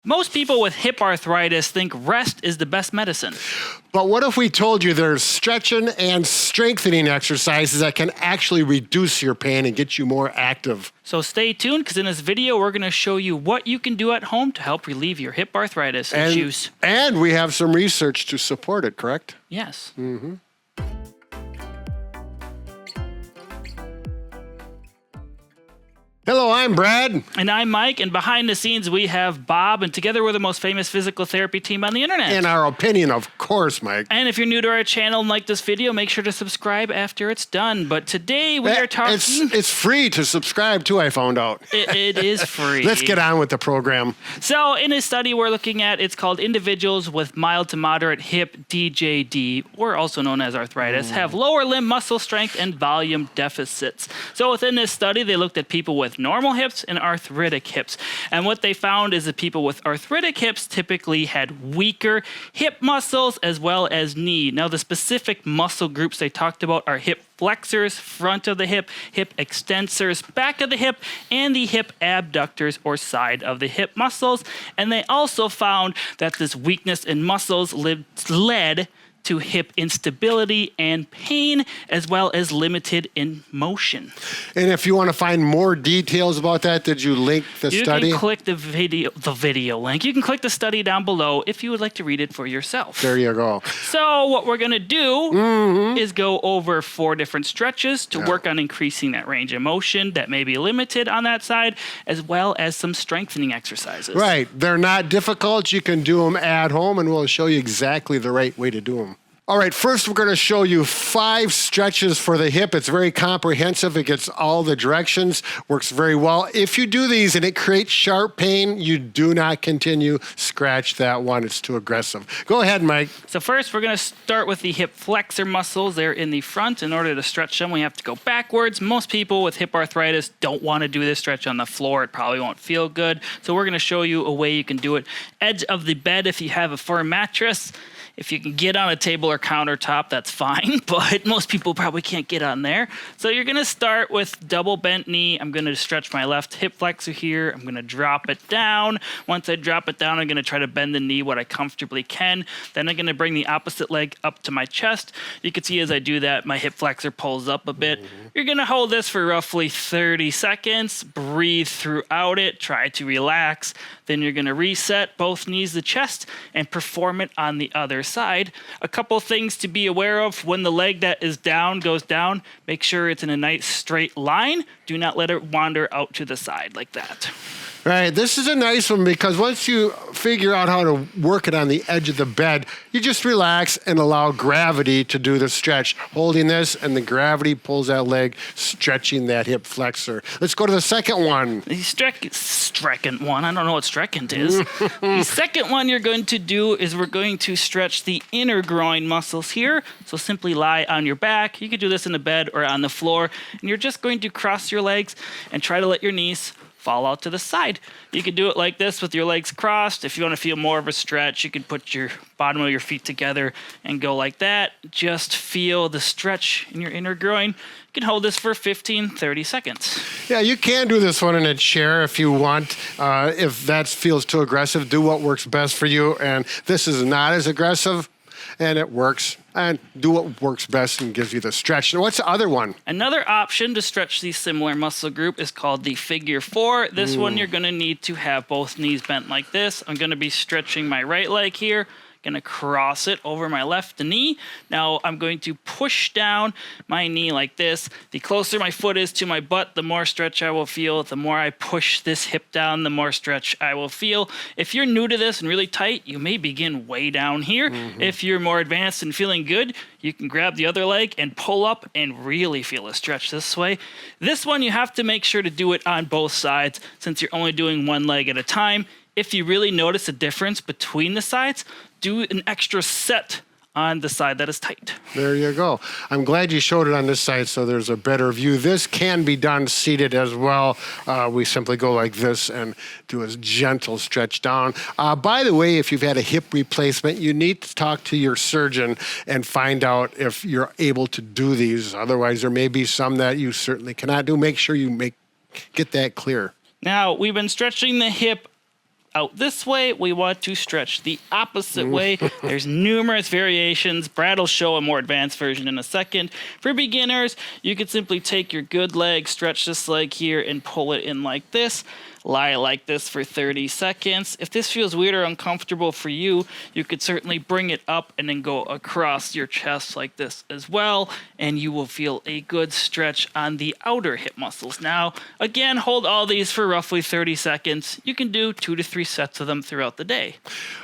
Most people with hip arthritis think rest is the best medicine. But what if we told you there's stretching and strengthening exercises that can actually reduce your pain and get you more active? So stay tuned, because in this video, we're going to show you what you can do at home to help relieve your hip arthritis issues. And we have some research to support it, correct? Yes. Mm-hmm. Hello, I'm Brad. And I'm Mike, and behind the scenes we have Bob, and together we're the most famous physical therapy team on the internet. In our opinion, of course, Mike. And if you're new to our channel and like this video, make sure to subscribe after it's done. But today we are talking... It's free to subscribe too, I found out. It is free. Let's get on with the program. So in a study we're looking at, it's called individuals with mild to moderate hip DJD, or also known as arthritis, have lower limb muscle strength and volume deficits. So within this study, they looked at people with normal hips and arthritic hips. And what they found is that people with arthritic hips typically had weaker hip muscles as well as knee. Now, the specific muscle groups they talked about are hip flexors, front of the hip extensors, back of the hip, and the hip abductors, or side of the hip muscles. And they also found that this weakness in muscles led to hip instability and pain, as well as limited in motion. And if you want to find more details about that, did you link the study? You can click the video link. You can click the study down below if you would like to read it for yourself. There you go. So what we're going to do is go over 4 different stretches to work on increasing that range of motion that may be limited on that side, as well as some strengthening exercises. Right. They're not difficult. You can do them at home, and we'll show you exactly the right way to do them. All right, first we're going to show you 5 stretches for the hip. It's very comprehensive. It gets all the directions, works very well. If you do these and it creates sharp pain, you do not continue. Scratch that one. It's too aggressive. Go ahead, Mike. So first we're going to start with the hip flexor muscles. They're in the front. In order to stretch them, we have to go backwards. Most people with hip arthritis don't want to do this stretch on the floor. It probably won't feel good. So we're going to show you a way you can do it. Edge of the bed if you have a firm mattress. If you can get on a table or countertop, that's fine, but most people probably can't get on there. So you're going to start with double bent knee. I'm going to stretch my left hip flexor here. I'm going to drop it down. Once I drop it down, I'm going to try to bend the knee what I comfortably can. Then I'm going to bring the opposite leg up to my chest. You can see as I do that, my hip flexor pulls up a bit. You're going to hold this for roughly 30 seconds. Breathe throughout it. Try to relax. Then you're going to reset both knees to chest and perform it on the other side. A couple things to be aware of: when the leg that is down goes down, make sure it's in a nice straight line. Do not let it wander out to the side like that. Right, this is a nice one because once you figure out how to work it on the edge of the bed, you just relax and allow gravity to do the stretch. Holding this, and the gravity pulls that leg, stretching that hip flexor. Let's go to the second one. The second one, I don't know what second is. The second one you're going to do is we're going to stretch the inner groin muscles here. So simply lie on your back. You could do this in the bed or on the floor. And you're just going to cross your legs and try to let your knees fall out to the side. You can do it like this with your legs crossed. If you want to feel more of a stretch, you can put your bottom of your feet together and go like that. Just feel the stretch in your inner groin. You can hold this for 15, 30 seconds. Yeah, you can do this one in a chair if you want. If that feels too aggressive, do what works best for you. And this is not as aggressive, and it works. And do what works best and gives you the stretch. And what's the other one? Another option to stretch the similar muscle group is called the figure 4. This one you're going to need to have both knees bent like this. I'm going to be stretching my right leg here. Going to cross it over my left knee. Now I'm going to push down my knee like this. The closer my foot is to my butt, the more stretch I will feel. The more I push this hip down, the more stretch I will feel. If you're new to this and really tight, you may begin way down here. If you're more advanced and feeling good, you can grab the other leg and pull up and really feel a stretch this way. This one, you have to make sure to do it on both sides since you're only doing one leg at a time. If you really notice a difference between the sides, do an extra set on the side that is tight. There you go. I'm glad you showed it on this side so there's a better view. This can be done seated as well. We simply go like this and do a gentle stretch down. By the way, if you've had a hip replacement, you need to talk to your surgeon and find out if you're able to do these. Otherwise, there may be some that you certainly cannot do. Make sure you get that clear. Now, we've been stretching the hip out this way, we want to stretch the opposite way. There's numerous variations. Brad will show a more advanced version in a second. For beginners, you could simply take your good leg, stretch this leg here, and pull it in like this. Lie like this for 30 seconds. If this feels weird or uncomfortable for you, you could certainly bring it up and then go across your chest like this as well, and you will feel a good stretch on the outer hip muscles. Now, again, hold all these for roughly 30 seconds. You can do 2 to 3 sets of them throughout the day.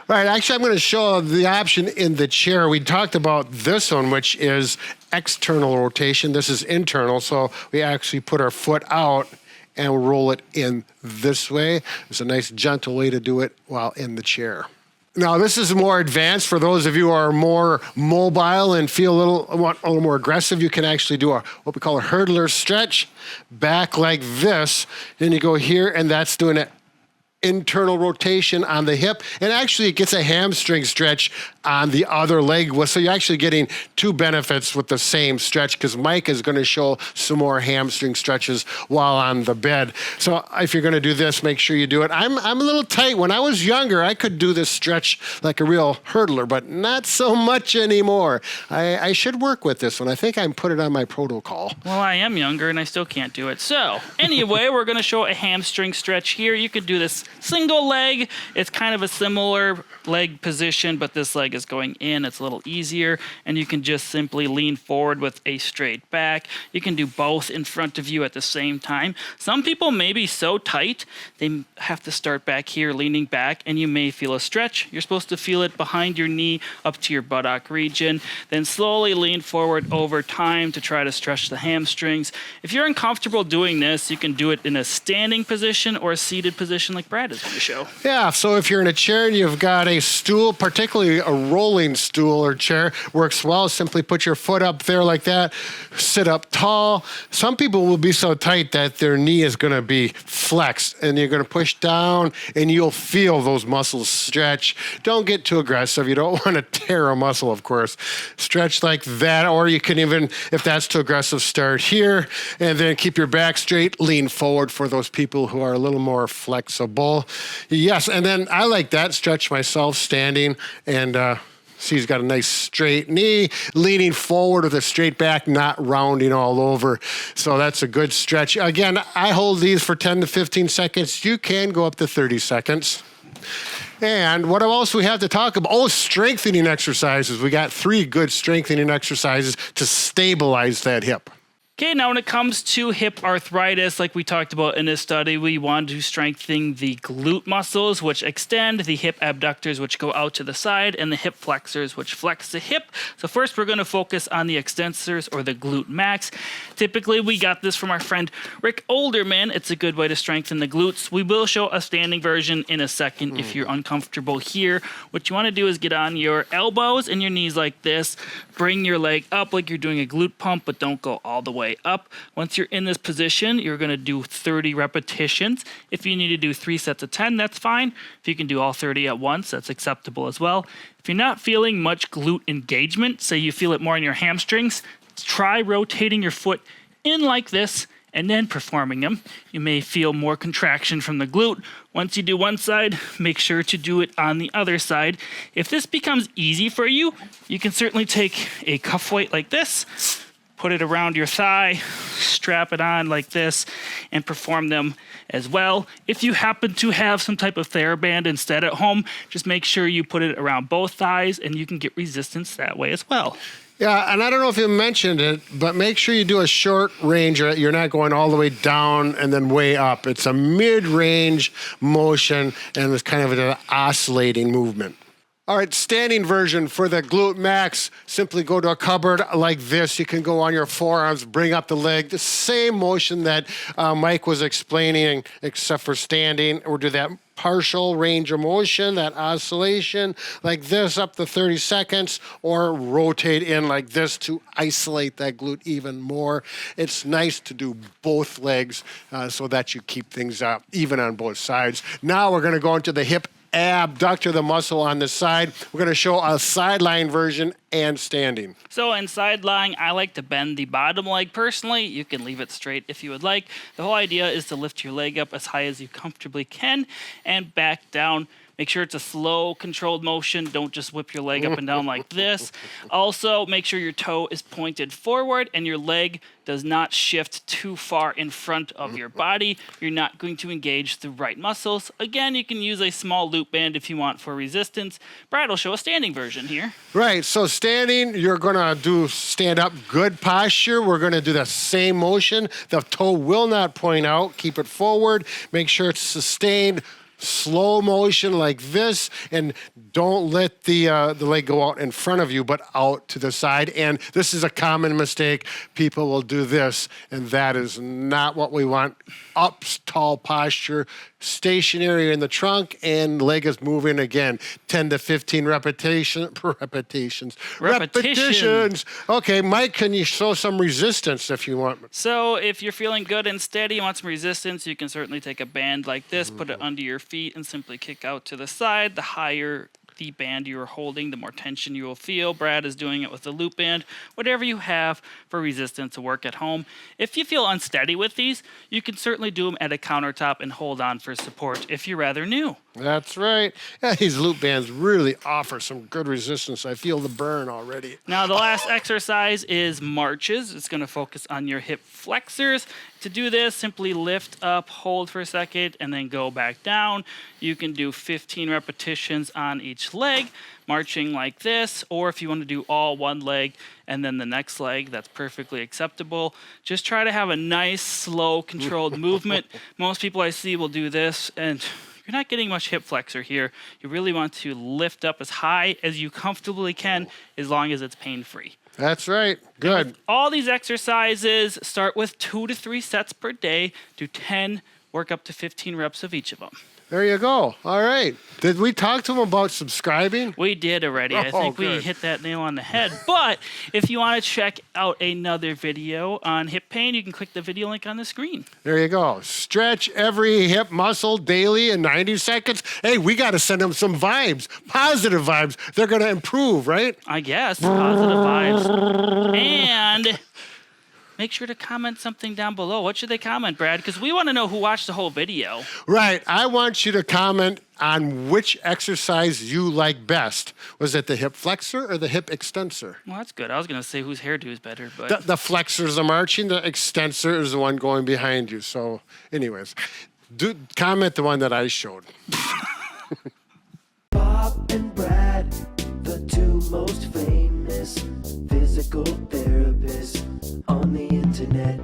All right, actually, I'm going to show the option in the chair. We talked about this one, which is external rotation. This is internal, so we actually put our foot out and roll it in this way. It's a nice, gentle way to do it while in the chair. Now, this is more advanced. For those of you who are more mobile and want a little more aggressive, you can actually do what we call a hurdler stretch, back like this. Then you go here, and that's doing an internal rotation on the hip, and actually it gets a hamstring stretch on the other leg. So you're actually getting 2 benefits with the same stretch, because Mike is going to show some more hamstring stretches while on the bed. So if you're going to do this, make sure you do it. I'm a little tight. When I was younger, I could do this stretch like a real hurdler, but not so much anymore. I should work with this one. I think I put it on my protocol. Well, I am younger and I still can't do it. So anyway, we're going to show a hamstring stretch here. You could do this single leg. It's kind of a similar leg position, but this leg is going in. It's a little easier, and you can just simply lean forward with a straight back. You can do both in front of you at the same time. Some people may be so tight, they have to start back here, leaning back, and you may feel a stretch. You're supposed to feel it behind your knee up to your buttock region. Then slowly lean forward over time to try to stretch the hamstrings. If you're uncomfortable doing this, you can do it in a standing position or a seated position like Brad is going to show. Yeah, so if you're in a chair and you've got a stool, particularly a rolling stool or chair, works well. Simply put your foot up there like that, sit up tall. Some people will be so tight that their knee is going to be flexed, and you're going to push down, and you'll feel those muscles stretch. Don't get too aggressive. You don't want to tear a muscle, of course. Stretch like that, or you can even, if that's too aggressive, start here, and then keep your back straight, lean forward for those people who are a little more flexible. Yes, and then I like that, stretch myself standing, and see, he's got a nice straight knee, leaning forward with a straight back, not rounding all over. So that's a good stretch. Again, I hold these for 10 to 15 seconds. You can go up to 30 seconds. And what else we have to talk about? Oh, strengthening exercises. We got 3 good strengthening exercises to stabilize that hip. Okay, now when it comes to hip arthritis, like we talked about in this study, we want to strengthen the glute muscles, which extend, the hip abductors, which go out to the side, and the hip flexors, which flex the hip. So first, we're going to focus on the extensors, or the glute max. Typically, we got this from our friend Rick Olderman. It's a good way to strengthen the glutes. We will show a standing version in a second if you're uncomfortable here. What you want to do is get on your elbows and your knees like this. Bring your leg up like you're doing a glute pump, but don't go all the way up. Once you're in this position, you're going to do 30 repetitions. If you need to do 3 sets of 10, that's fine. If you can do all 30 at once, that's acceptable as well. If you're not feeling much glute engagement, say you feel it more in your hamstrings, try rotating your foot in like this and then performing them. You may feel more contraction from the glute. Once you do one side, make sure to do it on the other side. If this becomes easy for you, you can certainly take a cuff weight like this, put it around your thigh, strap it on like this, and perform them as well. If you happen to have some type of TheraBand instead at home, just make sure you put it around both thighs, and you can get resistance that way as well. Yeah, and I don't know if you mentioned it, but make sure you do a short range. You're not going all the way down and then way up. It's a mid-range motion, and it's kind of an oscillating movement. All right, standing version for the glute max. Simply go to a cupboard like this. You can go on your forearms, bring up the leg. The same motion that Mike was explaining, except for standing. Or do that partial range of motion, that oscillation, like this up to 30 seconds, or rotate in like this to isolate that glute even more. It's nice to do both legs so that you keep things up even on both sides. Now we're going to go into the hip abductor, the muscle on the side. We're going to show a sideline version and standing. So in side lying, I like to bend the bottom leg personally. You can leave it straight if you would like. The whole idea is to lift your leg up as high as you comfortably can and back down. Make sure it's a slow, controlled motion. Don't just whip your leg up and down like this. Also, make sure your toe is pointed forward and your leg does not shift too far in front of your body. You're not going to engage the right muscles. Again, you can use a small loop band if you want for resistance. Brad will show a standing version here. Right, so standing, you're gonna do stand up, good posture. We're gonna do the same motion. The toe will not point out. Keep it forward. Make sure it's sustained. Slow motion like this, and don't let the leg go out in front of you, but out to the side. And this is a common mistake. People will do this, and that is not what we want. Up, tall posture, stationary in the trunk, and leg is moving again. 10 to 15 repetitions. Okay, Mike, can you show some resistance if you want? So if you're feeling good and steady, you want some resistance, you can certainly take a band like this, put it under your feet, and simply kick out to the side. The higher the band you are holding, the more tension you will feel. Brad is doing it with the loop band. Whatever you have for resistance to work at home. If you feel unsteady with these, you can certainly do them at a countertop and hold on for support if you're rather new. That's right. Yeah, these loop bands really offer some good resistance. I feel the burn already. Now, the last exercise is marches. It's going to focus on your hip flexors. To do this, simply lift up, hold for a second, and then go back down. You can do 15 repetitions on each leg, marching like this, or if you want to do all one leg and then the next leg, that's perfectly acceptable. Just try to have a nice, slow, controlled movement. Most people I see will do this, and you're not getting much hip flexor here. You really want to lift up as high as you comfortably can, as long as it's pain-free. That's right. Good. All these exercises start with 2 to 3 sets per day. Do 10, work up to 15 reps of each of them. There you go. All right. Did we talk to them about subscribing? We did already. I think we hit that nail on the head. But if you want to check out another video on hip pain, you can click the video link on the screen. There you go. Stretch every hip muscle daily in 90 seconds. Hey, we got to send them some vibes, positive vibes. They're going to improve, right? I guess. Positive vibes. And make sure to comment something down below. What should they comment, Brad? Because we want to know who watched the whole video. Right. I want you to comment on which exercise you like best. Was it the hip flexor or the hip extensor? Well, that's good. I was going to say whose hairdo is better, but the flexor is the marching. The extensor is the one going behind you. So, anyways, comment the one that I showed. Bob and Brad, the two most famous physical therapists on the internet.